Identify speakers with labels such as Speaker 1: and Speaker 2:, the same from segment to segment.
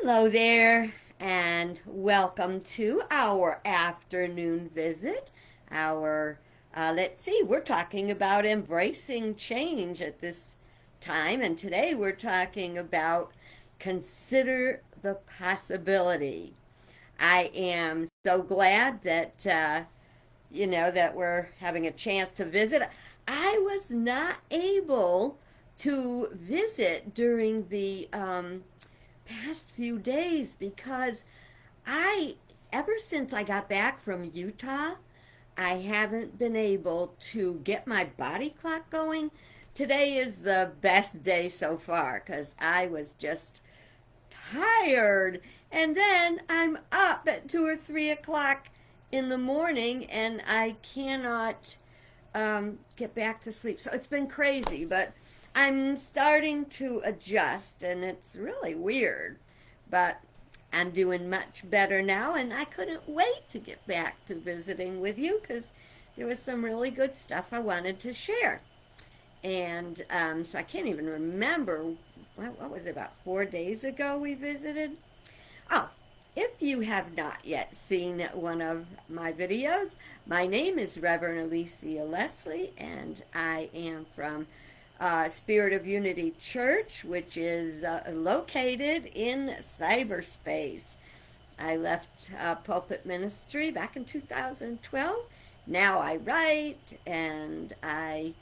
Speaker 1: Hello there, and welcome to our afternoon visit. Let's see, we're talking about embracing change at this time, and today we're talking about consider the possibility. I am so glad that, that we're having a chance to visit. I was not able to visit during the past few days because ever since I got back from Utah, I haven't been able to get my body clock going. Today is the best day so far because I was just tired. And then I'm up at 2 or 3 o'clock in the morning and I cannot get back to sleep. So it's been crazy, but I'm starting to adjust, and it's really weird, but I'm doing much better now, and I couldn't wait to get back to visiting with you because there was some really good stuff I wanted to share. And so I can't even remember, what was it, about 4 days ago we visited? Oh, if you have not yet seen one of my videos, my name is Reverend Alicia Leslie, and I am from Spirit of Unity Church, which is located in cyberspace. I left pulpit ministry back in 2012. Now I write and I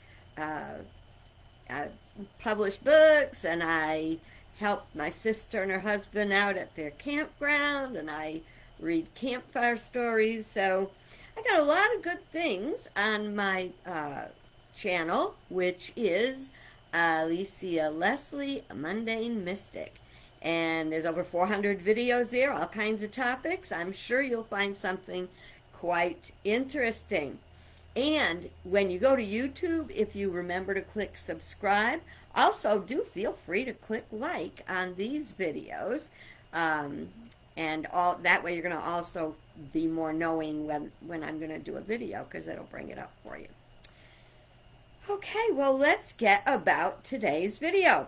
Speaker 1: publish books, and I help my sister and her husband out at their campground, and I read campfire stories. So I got a lot of good things on my channel, which is Alicia Leslie, a Mundane Mystic. And there's over 400 videos there, all kinds of topics. I'm sure you'll find something quite interesting. And when you go to YouTube, if you remember to click subscribe, also do feel free to click like on these videos. And all that way you're going to also be more knowing when I'm going to do a video, because it'll bring it up for you. Okay, well, let's get about today's video.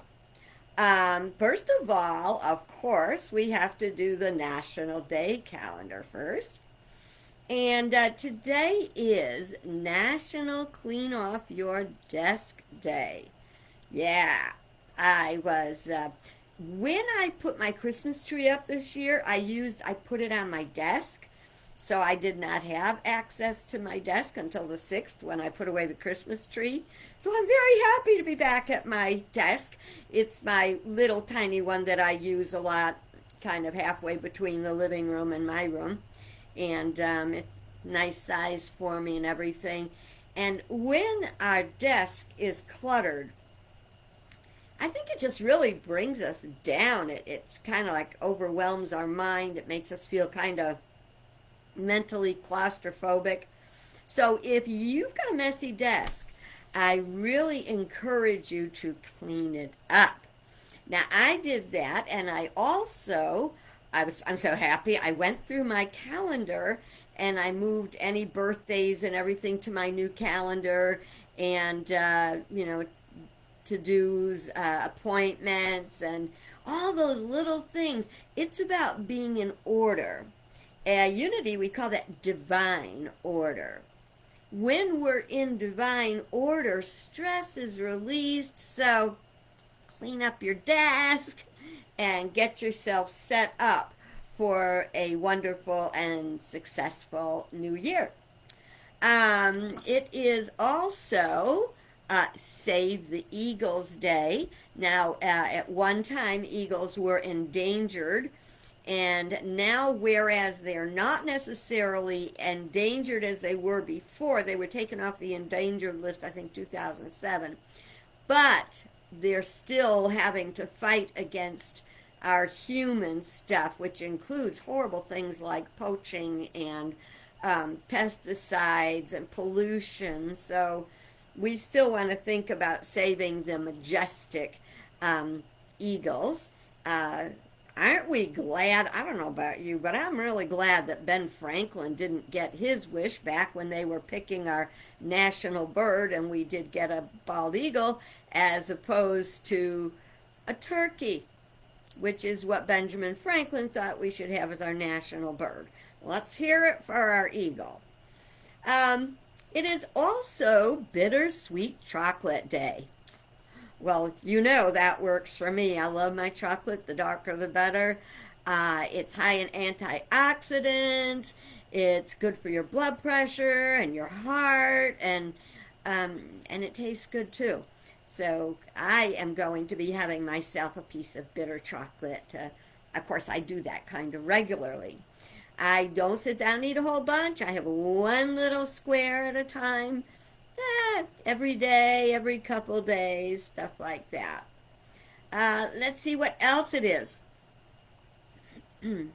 Speaker 1: First of all, of course, we have to do the National Day calendar first. And today is National Clean Off Your Desk Day. Yeah, when I put my Christmas tree up this year, I put it on my desk. So I did not have access to my desk until the 6th when I put away the Christmas tree. So I'm very happy to be back at my desk. It's my little tiny one that I use a lot, kind of halfway between the living room and my room. And it's nice size for me and everything. And when our desk is cluttered, I think it just really brings us down. It's kind of like overwhelms our mind. It makes us feel kind of mentally claustrophobic. So if you've got a messy desk, I really encourage you to clean it up. Now I did that, and I'm so happy. I went through my calendar and I moved any birthdays and everything to my new calendar, and to-dos, appointments, and all those little things. It's about being in order. Unity, we call that divine order. When we're in divine order, stress is released. So clean up your desk and get yourself set up for a wonderful and successful new year. It is also Save the Eagles Day. Now, at one time, eagles were endangered. And now, whereas they're not necessarily endangered as they were before, they were taken off the endangered list, I think, 2007. But they're still having to fight against our human stuff, which includes horrible things like poaching and pesticides and pollution. So we still want to think about saving the majestic eagles. Aren't we glad? I don't know about you, but I'm really glad that Ben Franklin didn't get his wish back when they were picking our national bird, and we did get a bald eagle as opposed to a turkey. which is what Benjamin Franklin thought we should have as our national bird. Let's hear it for our eagle. It is also Bittersweet Chocolate Day. Well, you know that works for me. I love my chocolate. The darker the better. It's high in antioxidants. It's good for your blood pressure and your heart, and it tastes good too. So I am going to be having myself a piece of bitter chocolate. Of course, I do that kind of regularly. I don't sit down and eat a whole bunch. I have one little square at a time. Every day, every couple days, stuff like that. Let's see what else it is. It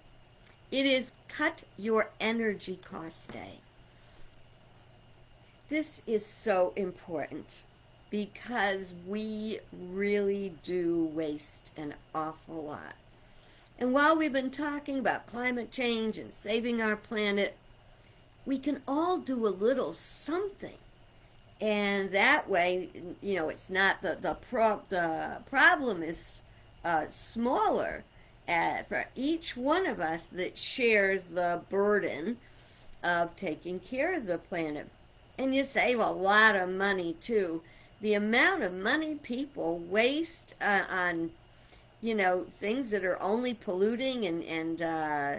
Speaker 1: is Cut Your Energy Cost Day. This is so important because we really do waste an awful lot. And while we've been talking about climate change and saving our planet, we can all do a little something. And that way, you know, it's not the problem is smaller for each one of us that shares the burden of taking care of the planet. And you save a lot of money too. The amount of money people waste on, you know, things that are only polluting and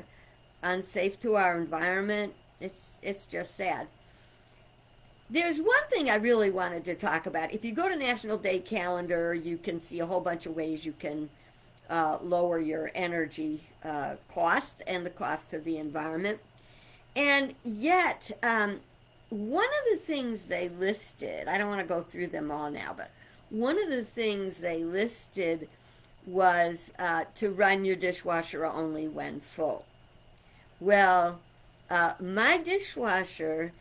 Speaker 1: unsafe to our environment, it's just sad. There's one thing I really wanted to talk about. If you go to National Day Calendar, you can see a whole bunch of ways you can lower your energy cost and the cost to the environment. And yet, one of the things they listed, I don't want to go through them all now, but one of the things they listed was to run your dishwasher only when full. Well, my dishwasher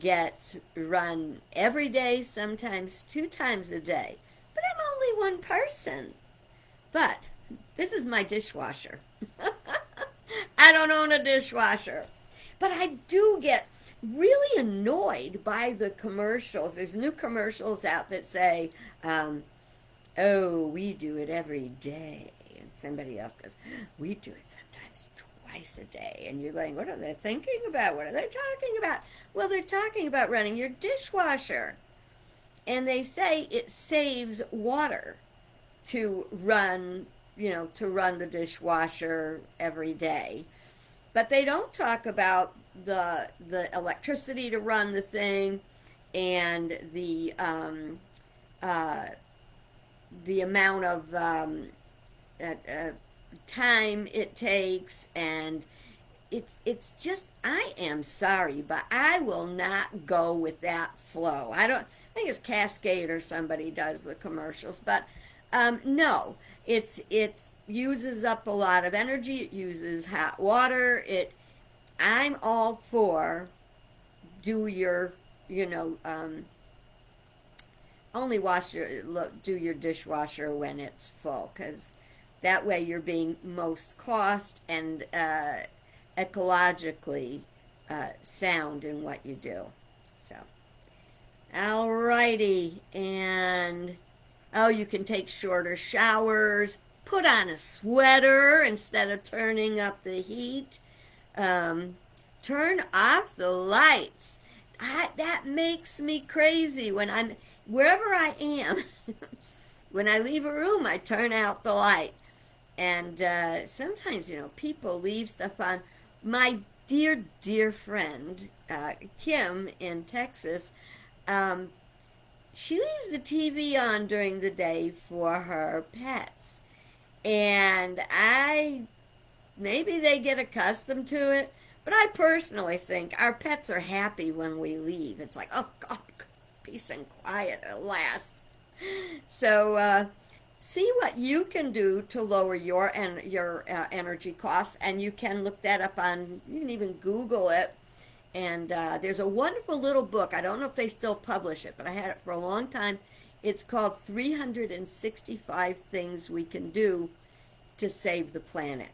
Speaker 1: gets run every day, sometimes 2 times a day. But I'm only one person. But this is my dishwasher. I don't own a dishwasher. But I do get really annoyed by the commercials. There's new commercials out that say, oh, we do it every day. And somebody else goes, we do it sometimes twice a day. And you're going, what are they thinking about? What are they talking about? Well, they're talking about running your dishwasher. And they say it saves water to run, you know, to run the dishwasher every day. But they don't talk about the electricity to run the thing and the amount of time it takes, and it's just, I am sorry, but I will not go with that flow. I think it's Cascade or somebody does the commercials, but no, it uses up a lot of energy. It uses hot water. I'm all for do your, you know, only do your dishwasher when it's full, because that way you're being most cost and ecologically sound in what you do. So, alrighty, and you can take shorter showers, put on a sweater instead of turning up the heat, turn off the lights. That makes me crazy when I'm wherever I am. When I leave a room, I turn out the light. And sometimes, you know, people leave stuff on. My dear, dear friend, Kim in Texas, she leaves the TV on during the day for her pets. And maybe they get accustomed to it, but I personally think our pets are happy when we leave. It's like, oh, God, peace and quiet at last. So, see what you can do to lower your energy costs, and you can look that up you can even Google it. And there's a wonderful little book. I don't know if they still publish it, but I had it for a long time. It's called 365 Things We Can Do to Save the Planet.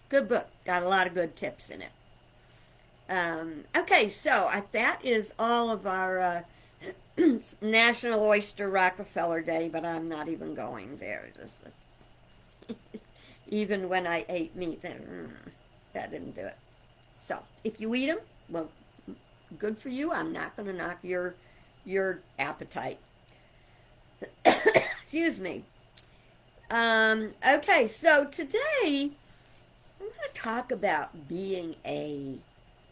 Speaker 1: Good book. Got a lot of good tips in it. Okay, so that is all of our National Oyster Rockefeller Day, but I'm not even going there. Even when I ate meat, that didn't do it. So if you eat them, well, good for you. I'm not going to knock your appetite. Excuse me. Okay, so today I'm going to talk about being a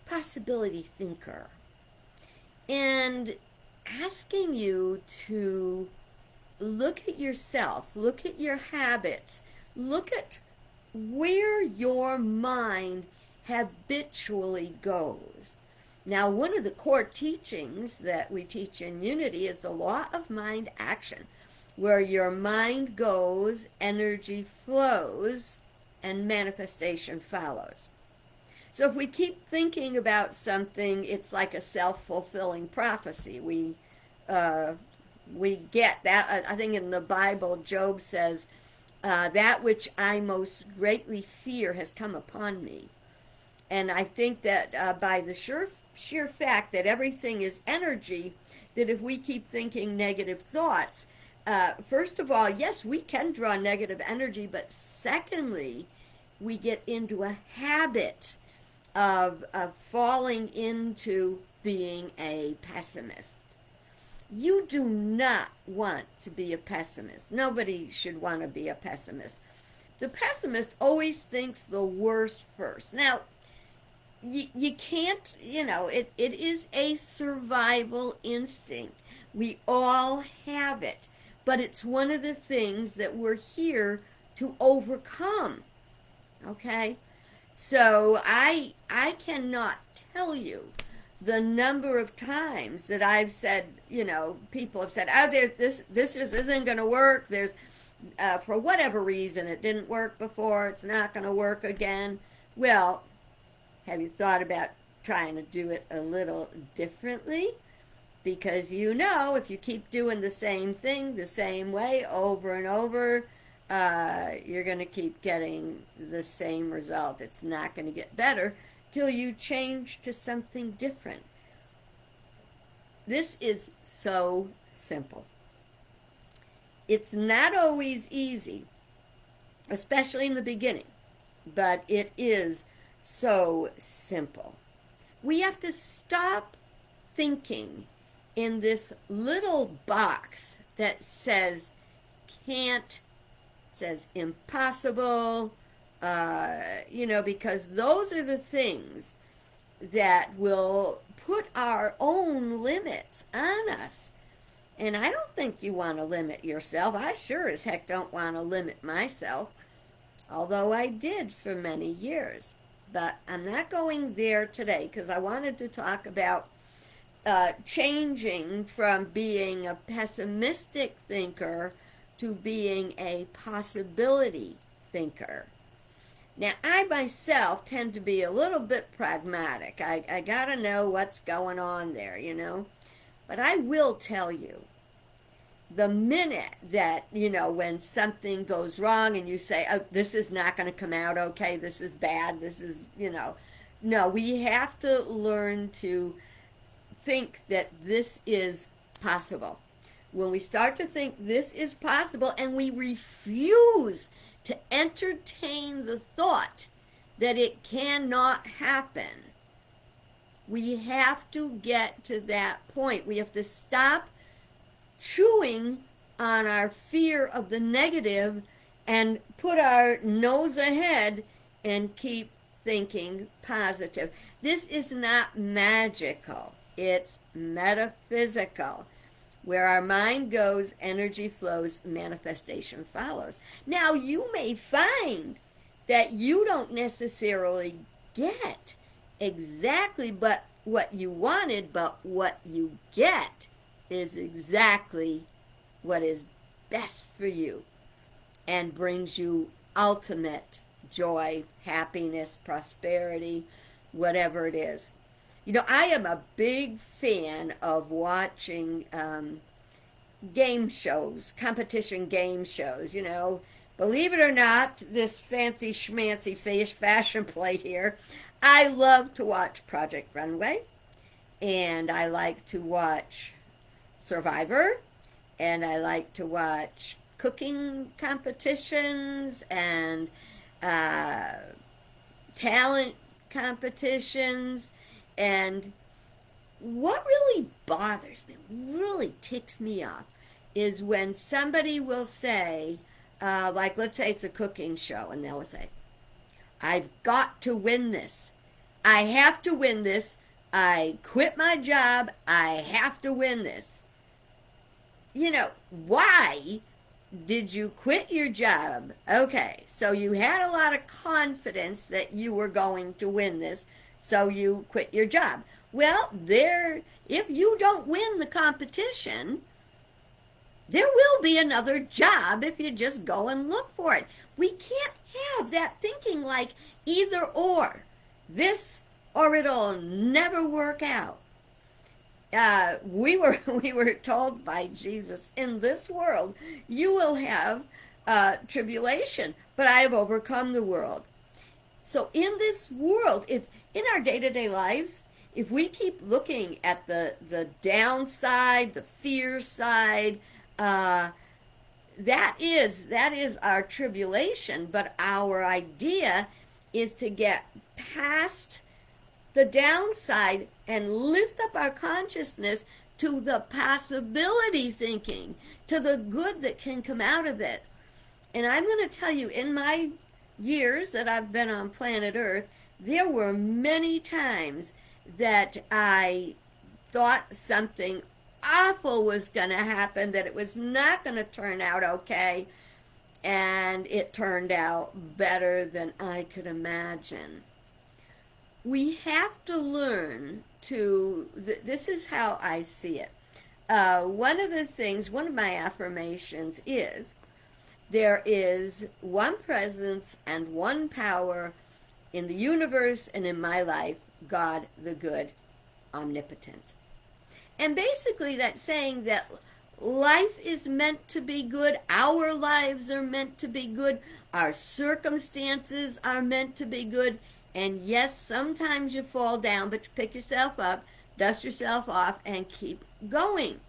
Speaker 1: possibility thinker and asking you to look at yourself, look at your habits, look at where your mind habitually goes. Now, one of the core teachings that we teach in Unity is the law of mind action. Where your mind goes, energy flows, and manifestation follows. So if we keep thinking about something, it's like a self-fulfilling prophecy. We get that. I think in the Bible, Job says, that which I most greatly fear has come upon me. And I think that by the sheer fact that everything is energy, that if we keep thinking negative thoughts, first of all, yes, we can draw negative energy, but secondly, we get into a habit of falling into being a pessimist. You do not want to be a pessimist. Nobody should want to be a pessimist. The pessimist always thinks the worst first. Now, you can't, it is a survival instinct. We all have it. But it's one of the things that we're here to overcome. Okay? So I cannot tell you the number of times that I've said, people have said, oh, this just isn't going to work. There's, for whatever reason, it didn't work before. It's not going to work again. Well, have you thought about trying to do it a little differently? Because if you keep doing the same thing the same way over and over, you're going to keep getting the same result. It's not going to get better till you change to something different. This is so simple. It's not always easy, especially in the beginning, but it is so simple. We have to stop thinking in this little box that says can't, says impossible, because those are the things that will put our own limits on us. And I don't think you want to limit yourself. I sure as heck don't want to limit myself, although I did for many years. But I'm not going there today because I wanted to talk about changing from being a pessimistic thinker to being a possibility thinker. Now, I myself tend to be a little bit pragmatic. I got to know what's going on there, But I will tell you, the minute that, when something goes wrong and you say, oh, this is not going to come out okay, this is bad, this is, no, we have to learn to think that this is possible. When we start to think this is possible and we refuse to entertain the thought that it cannot happen, we have to get to that point. We have to stop chewing on our fear of the negative and put our nose ahead and keep thinking positive. This is not magical. It's metaphysical. Where our mind goes, energy flows, manifestation follows. Now, you may find that you don't necessarily get exactly what you wanted, but what you get is exactly what is best for you and brings you ultimate joy, happiness, prosperity, whatever it is. I am a big fan of watching game shows, competition game shows, Believe it or not, this fancy schmancy fashion plate here, I love to watch Project Runway, and I like to watch Survivor, and I like to watch cooking competitions, and uh, talent competitions. And what really bothers me, really ticks me off, is when somebody will say, like, let's say it's a cooking show, and they'll say, I've got to win this. I have to win this. I quit my job. I have to win this. Why did you quit your job? Okay, so you had a lot of confidence that you were going to win this, so you quit your job. Well, if you don't win the competition, there will be another job if you just go and look for it. We can't have that thinking like either or, this or it'll never work out. We were told by Jesus, in this world you will have tribulation, but I have overcome the world. So in this world, if in our day-to-day lives, if we keep looking at the downside, the fear side, that is our tribulation. But our idea is to get past the downside and lift up our consciousness to the possibility thinking, to the good that can come out of it. And I'm going to tell you, in my years that I've been on planet Earth, there were many times that I thought something awful was going to happen, that it was not going to turn out okay, and it turned out better than I could imagine. We have to learn to, this is how I see it. One of my affirmations is, there is one presence and one power in the universe and in my life, God the good, omnipotent. And basically that's saying that life is meant to be good, our lives are meant to be good, our circumstances are meant to be good, and yes, sometimes you fall down, but you pick yourself up, dust yourself off, and keep going.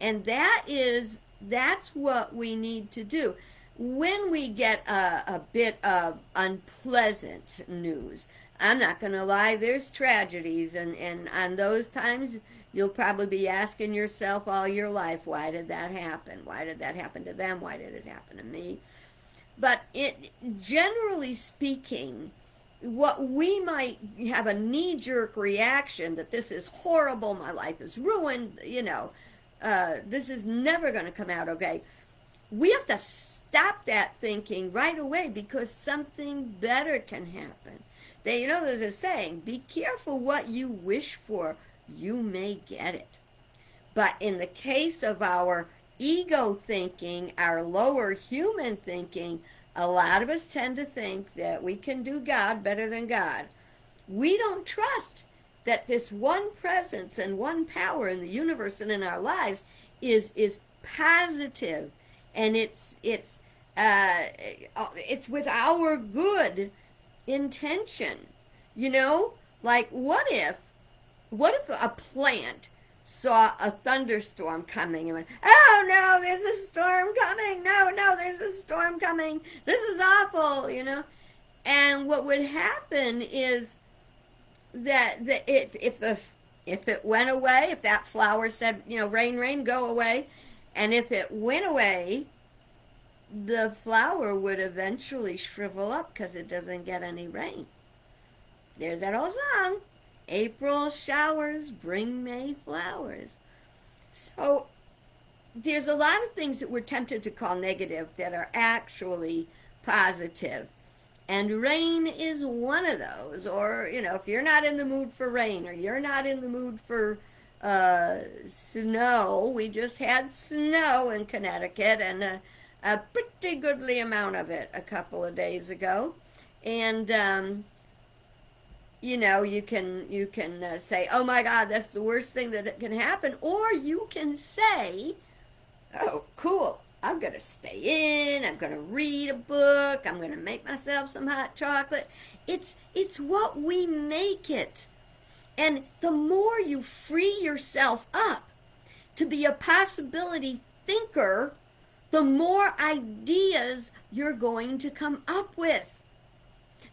Speaker 1: And that's what we need to do. When we get a bit of unpleasant news, I'm not going to lie, there's tragedies, and on those times, you'll probably be asking yourself all your life, why did that happen? Why did that happen to them? Why did it happen to me? But generally speaking, what we might have a knee-jerk reaction that this is horrible, my life is ruined, this is never going to come out okay. We have to stop that thinking right away, because something better can happen. There's a saying, be careful what you wish for, you may get it. But in the case of our ego thinking, our lower human thinking, a lot of us tend to think that we can do God better than God. We don't trust that this one presence and one power in the universe and in our lives is positive, and it's with our good intention. Like what if a plant saw a thunderstorm coming and went, oh no, there's a storm coming, no, there's a storm coming, this is awful, and what would happen is that if it went away, if that flower said, rain, go away, and if it went away, the flower would eventually shrivel up because it doesn't get any rain. There's that old song, April showers bring May flowers. So there's a lot of things that we're tempted to call negative that are actually positive. And rain is one of those. Or, if you're not in the mood for rain, or you're not in the mood for snow, we just had snow in Connecticut, and a pretty goodly amount of it a couple of days ago. And you can say, oh my God, that's the worst thing that can happen. Or you can say, oh, cool, I'm going to stay in, I'm going to read a book, I'm going to make myself some hot chocolate. It's what we make it. And the more you free yourself up to be a possibility thinker, the more ideas you're going to come up with.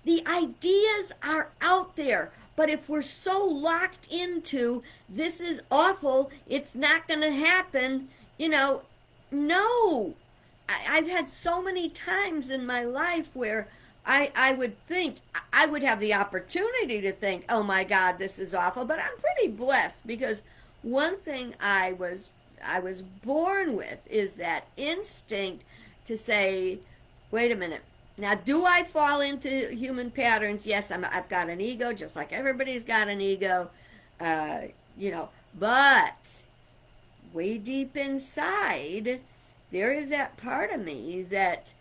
Speaker 1: The ideas are out there, but if we're so locked into this is awful, it's not going to happen, no. I've had so many times in my life where I would think, I would have the opportunity to think, oh my God, this is awful, but I'm pretty blessed because one thing I was born with is that instinct to say, wait a minute, now do I fall into human patterns? Yes, I've got an ego, just like everybody's got an ego, but way deep inside, there is that part of me that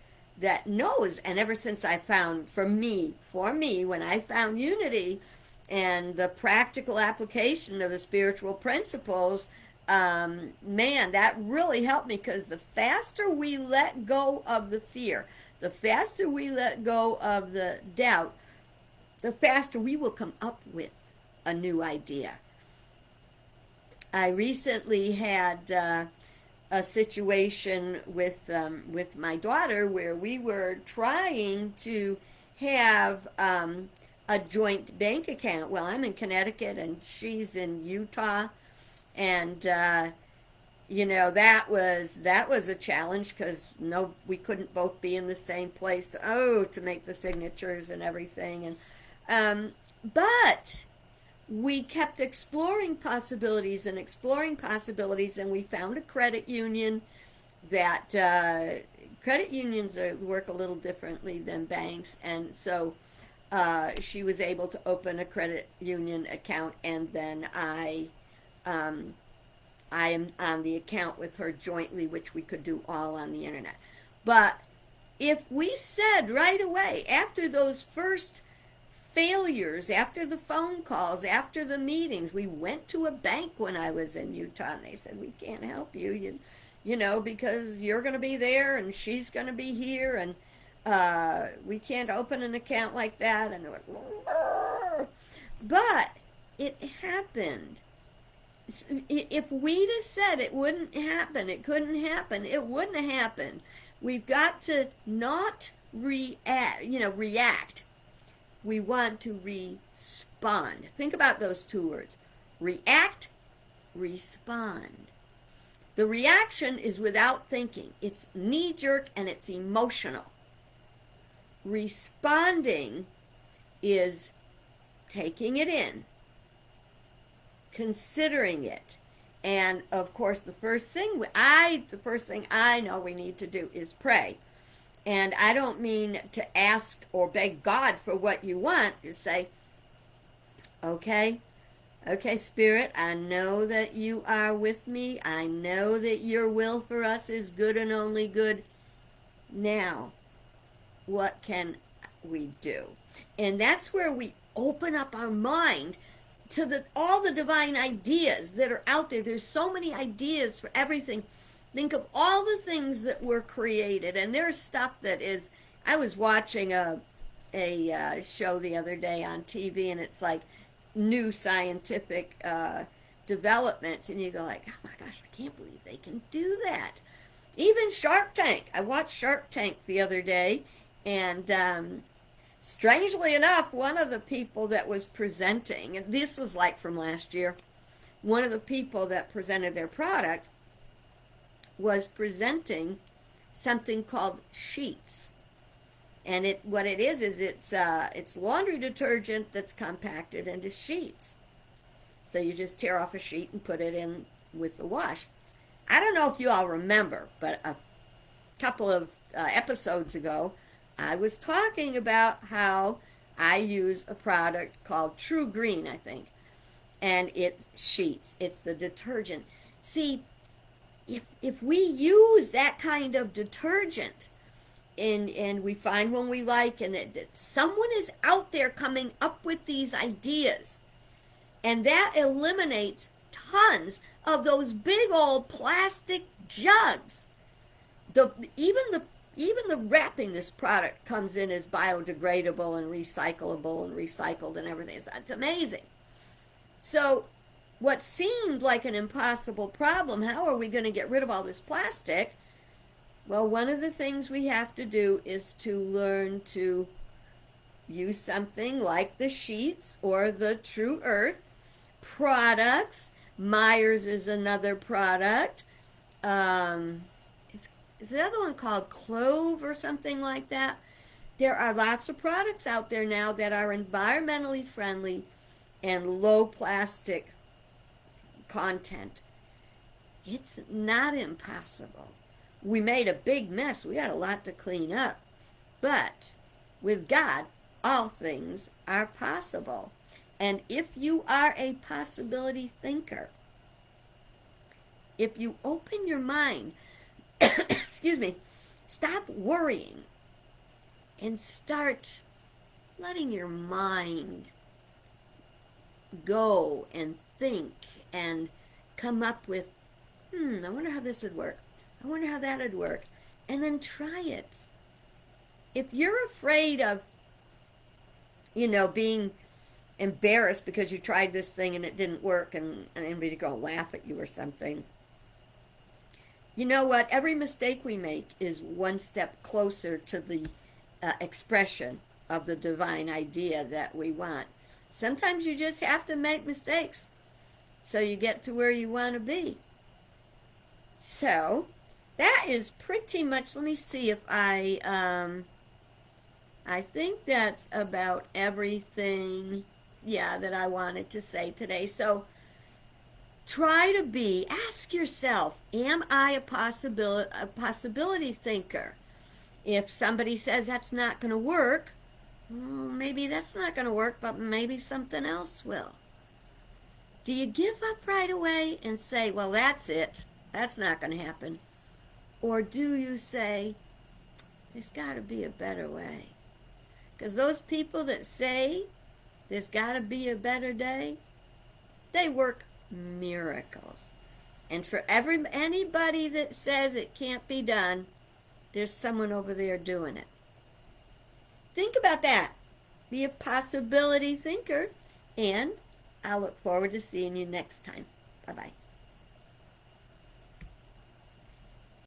Speaker 1: knows, and ever since I found, for me, when I found unity and the practical application of the spiritual principles, man, that really helped me, because the faster we let go of the fear, the faster we let go of the doubt, the faster we will come up with a new idea. I recently had a situation with my daughter where we were trying to have a joint bank account. Well, I'm in Connecticut and she's in Utah, and that was a challenge because we couldn't both be in the same place to make the signatures and everything, and but we kept exploring possibilities, and we found a credit union that credit unions work a little differently than banks, and so she was able to open a credit union account, and then I am on the account with her jointly, which we could do all on the internet. But if we said right away, after those first failures, after the phone calls, after the meetings, we went to a bank when I was in Utah, and they said, we can't help you, because you're going to be there and she's going to be here, and we can't open an account like that. And it went, but it happened. If we'd have said it wouldn't happen, it couldn't happen, it wouldn't have happened. We've got to not react. We want to respond. Think about those two words. React, respond. The reaction is without thinking. It's knee-jerk and it's emotional. Responding is taking it in, considering it. And of course, the first thing I know we need to do is pray. And I don't mean to ask or beg God for what you want. You say, okay, Spirit, I know that you are with me. I know that your will for us is good and only good. Now, what can we do? And that's where we open up our mind to all the divine ideas that are out there. There's so many ideas for everything. Think of all the things that were created, and there's stuff that is. I was watching a show the other day on TV, and it's like new scientific developments, and you go like, oh my gosh, I can't believe they can do that. Even Shark Tank. I watched Shark Tank the other day, and strangely enough, one of the people that was presenting, and this was like from last year, one of the people that presented their product was presenting something called sheets. And what it is it's laundry detergent that's compacted into sheets. So you just tear off a sheet and put it in with the wash. I don't know if you all remember, but a couple of episodes ago, I was talking about how I use a product called True Green, I think. And it's sheets. It's the detergent. See, if we use that kind of detergent and we find one we like, and that someone is out there coming up with these ideas, and that eliminates tons of those big old plastic jugs. Even the wrapping this product comes in as biodegradable and recyclable and recycled and everything. It's amazing. So what seemed like an impossible problem, how are we going to get rid of all this plastic? Well, one of the things we have to do is to learn to use something like the sheets or the True Earth products. Myers is another product. Um, is the other one called Clove or something like that? There are lots of products out there now that are environmentally friendly and low plastic content. It's not impossible. We made a big mess. We got a lot to clean up. But with God, all things are possible. And if you are a possibility thinker, if you open your mind, excuse me, stop worrying and start letting your mind go and think and come up with, I wonder how this would work. I wonder how that would work. And then try it. If you're afraid of, being embarrassed because you tried this thing and it didn't work and anybody go laugh at you or something, you know what? Every mistake we make is one step closer to the expression of the divine idea that we want. Sometimes you just have to make mistakes so you get to where you want to be. So that is pretty much, let me see if I think that's about everything, that I wanted to say today. So ask yourself, am I a possibility thinker? If somebody says that's not going to work, well, maybe that's not going to work, but maybe something else will. Do you give up right away and say, well, that's it, that's not going to happen? Or do you say, there's got to be a better way? Because those people that say there's got to be a better day, they work miracles. And for anybody that says it can't be done, there's someone over there doing it. Think about that. Be a possibility thinker, and I'll look forward to seeing you next time. Bye-bye.